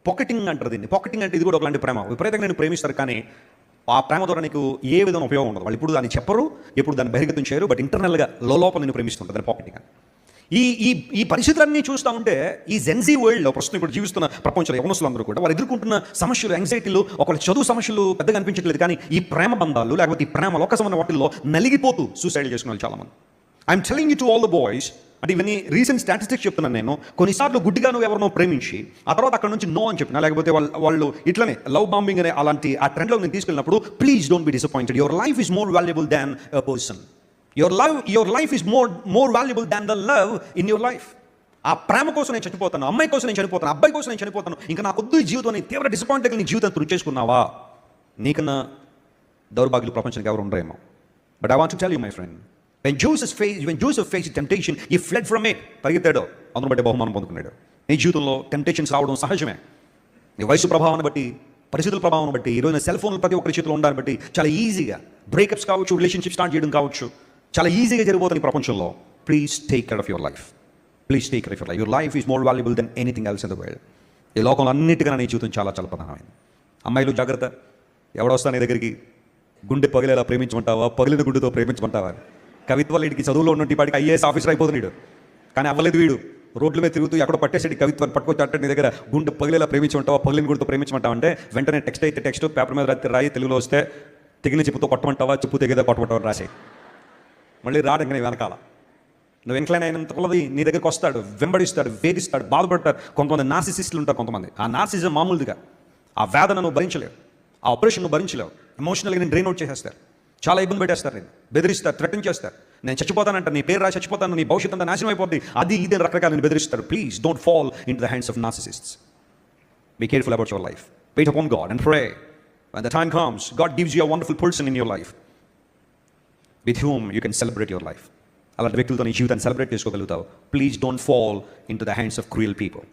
Pocketing అంటారు దీన్ని. Pocketing అంటే ఇది కూడా ఒకలాంటి ప్రేమ. విపరీతంగా నేను ప్రేమిస్తారు, కానీ ఆ ప్రేమ ద్వారా నీకు ఏ విధమైన ఉపయోగం ఉండదు. వాళ్ళు ఇప్పుడు దాన్ని చెప్పరు, ఎప్పుడు దాన్ని బహిర్గతం చేయరు, బట్ ఇంటర్నల్గా లోపల నేను ప్రేమిస్తుంటారు దాన్ని పాకెటింగ్ అని. ఈ ఈ ఈ పరిస్థితులన్నీ చూస్తూ ఉంటే ఈ జెన్జీ వరల్డ్లో ప్రస్తుతం ఇప్పుడు జీవిస్తున్న ప్రపంచంలో యవనస్తులు అందరూ కూడా వాళ్ళు ఎదుర్కొంటున్న సమస్యలు, యాంగ్జైటీలు, ఒకళ్ళ చదువు సమస్యలు పెద్దగా అనిపించట్లేదు, కానీ ఈ ప్రేమ బంధాలు లేకపోతే ఈ ప్రేమ లోకసమైన వాటిల్లో నలిగిపోతూ సూసైడ్ చేసుకునే వాళ్ళు చాలామంది. I'm telling you to all the boys, అంటే ఇవన్నీ రీసెంట్ స్టాటిస్టిక్స్ చెప్తున్నాను నేను. కొన్నిసార్లు గుడ్డిగా నువ్వు ఎవరినో ప్రేమించి ఆ తర్వాత అక్కడ నుంచి నో అని చెప్పినా, లేకపోతే వాళ్ళు ఇట్లనే లవ్ బాంబింగ్ అనే అలాంటి ఆ ట్రెండ్లో నేను తీసుకెళ్ళినప్పుడు, please don't be disappointed. Your life is more valuable than a person. Your life is more valuable than the love in your life. ఆ ప్రేమ కోసం నేను చనిపోతాను, అమ్మాయి కోసం నేను చనిపోతాను, అబ్బాయి కోసం నేను చనిపోతాను, ఇంకా నాకు వద్దు ఈ జీవితం అని తీవ్ర డిసప్పాయింట్ నీ జీవితం తుడి చేసుకున్నావా, నీకన్నా దౌర్భాగ్యులు ప్రపంచానికి ఎవరు ఉండరేమో. But I want to tell you my friend, when Joseph faced temptation, he fled from it. పరిగెత్తాడు, అందును బట్టి బహుమానం పొందుకున్నాడు. నీ జీవితంలో టెంప్టేషన్స్ రావడం సహజమే. నీ వయసు ప్రభావాన్ని బట్టి, పరిస్థితుల ప్రభావం బట్టి, ఈరోజు సెల్ ఫోన్లు ప్రతి ఒక్కరి చేతిలో ఉండాలని బట్టి చాలా ఈజీగా బ్రేకప్స్ కావచ్చు, రిలేషన్షిప్ స్టార్ట్ చేయడం కావచ్చు, చాలా ఈజీగా జరిగిపోతుంది ఈ ప్రపంచంలో. Please take care of your life. Please take care of your life. Your life is more valuable than anything else in the world. ఈ లోకంలో అన్నిటికన్నా నీ జీవితం చాలా చాలా ప్రధానమైంది. అమ్మాయిలు జాగ్రత్త, ఎవడొస్తా నీ దగ్గరికి గుండె పగిలేలా ప్రేమించమంటావా, పగిలిన గుండెతో ప్రేమించమంటావా. కవిత్వాలు వీడికి చదువులో ఉన్నట్టు వాడికి ఐఏఎస్ ఆఫీసర్ అయిపోతున్నాడు, కానీ అవ్వలేదు వీడు. రోడ్ల మీద తిరుగుతూ ఎక్కడ పట్టేసేటి కవిత్వాన్ని పట్టుకొచ్చి అంటే నీ దగ్గర గుండె పగిలేలా ప్రేమించమంటావా, పగిలిన గుండెతో ప్రేమించమంటావా అంటే వెంటనే టెక్స్ట్ అయితే టెక్స్ట్, పేపర్ మీద రాయి, తెలుగులో వస్తే తెగిన చెప్పుతో కొట్టమంటావా, చెప్పు తెగేదా కొట్టమంటావా రాసే. మళ్ళీ రావడానికి నేను వెనకాల నువ్వు ఇంక్లైన్ అయినంత కొలది నీ దగ్గరకు వస్తాడు, వెంబడిస్తాడు, వేధిస్తాడు, బాధపడతాడు. కొంతమంది నార్సిసిస్టులు ఉంటారు. కొంతమంది ఆ నార్సిజం మామూలుగా ఆ వేదన నువ్వు భరించలేవు, ఆ ఆపరేషన్ నువ్వు భరించలేవు, ఎమోషనల్గా నేను డ్రైన్ అవుట్ చేసేస్తారు, చాలా ఇబ్బంది పెట్టేస్తారు, నేను బెదిరిస్తారు, థ్రెటన్ చేస్తారు. నేను చచ్చిపోతానంట, నీ పేరు రాసి చచ్చిపోతాను, నీ భవిష్యత్తు అంతా నాశనం అయిపోతుంది, అది ఇది రకరకాల నేను బెదిరిస్తారు. Please don't fall into the hands of narcissists. Be careful about your life. Wait upon God and pray. When the time comes, God gives you a wonderful person in your life with whom you can celebrate your life. అలాంటి వ్యక్తులతో నీ జీవితాన్ని celebrate చేసుకోగలుగుతావు. Please don't fall into the hands of cruel people.